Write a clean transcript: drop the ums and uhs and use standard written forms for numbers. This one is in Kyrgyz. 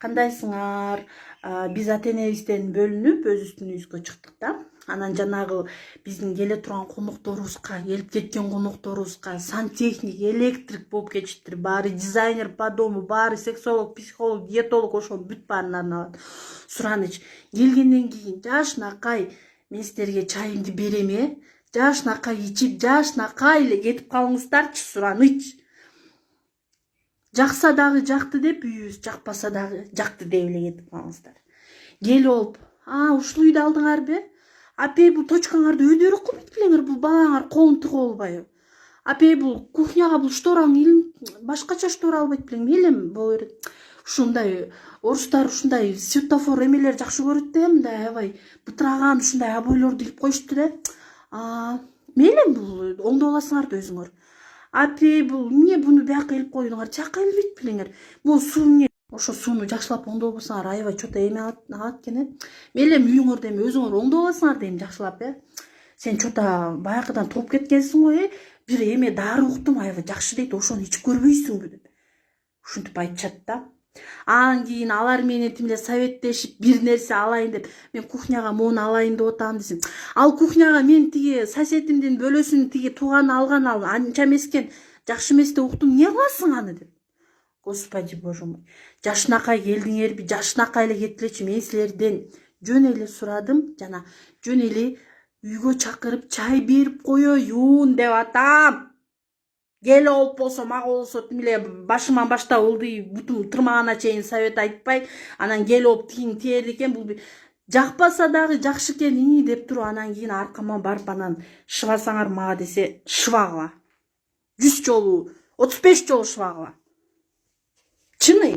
Кандайсыңар? Биз ата энебизден бөлүнүп өз үстүнүбүзгө чыктык да. Анан жанагы биздин келе турган конокторубузга, келип кеткен конокторубузга сантехник, электрик болуп кетиптир. Баары дизайнер по дому, баары сексолог, психолог, диетолог, ошол бүт баарынан алат. Сураныч, келгенден кийин жашынакай мен силерге чайымды берем, жашынакай ичип, жашынакай эле кетип калыңыздарчы, сураныч. Жакса дагы жакты деп үйүбүз, жакпаса дагы жакты деп эле кетип калыңыздар. Келип алып, ушул үйдү алдыңарбы? Апей, бул точкаңарды өйдөрүк кылбайт белеңер, бул балаңар колун тыгып албайбы? Апей, бул кухняга бул штораңы башкача штора албайт белең, элем боло берет. Ушундай орустар ушундай светофор эмелер жакшы көрөт да, мындай аябай бытыраган ушундай обойлорду илип коюшту да. Мейлем бул оңдоп аласыңар да өзүңөр. Апей, бул эмне буну бияка илип коюңар, жака илбейт белеңер. Бул суу эмне? Ошо сууну жакшылап оңдоп алсаңар аябай чото эме алат экен. Мейлем үйүңөрдө эми өзүңөр оңдоп аласыңар дейм жакшылап, Сен чото баягыдан туруп кеткенсиң го, бир эме дары уктум аябай жакшы дейт, ошону ичип көрбөйсүңбү деп. Ушинтип айтышат да. Анан кийин алар менен тимиле советтешип бир нерсе алайын деп, мен кухняга моуну алайын деп атам десем, ал кухняга мен тиги соседимдин бөлөсүнүн тиги тууганы алган, ал анча эмес экен, жакшы эмес деп уктум, эмне кыласың аны деп. Господи боже мой, жашынакай келдиңерби, жашынакай эле кеткилечи, мен силерден жөн эле сурадым, жана жөн эле үйгө чакырып чай берип коеюн деп атам. Келе олуп болсо, мага болсо тимиле башыман баштап ылдый бутум тырмагана чейин совет айтпай, анан келе олуп тигиң тээри экен, бул жакпаса дагы жакшы экен деп туруп, анан кийин аркама барып анан шыбасаңар мага десе, шыбагыла. 100 жолу, 35 жолу шыбагыла. Чыны.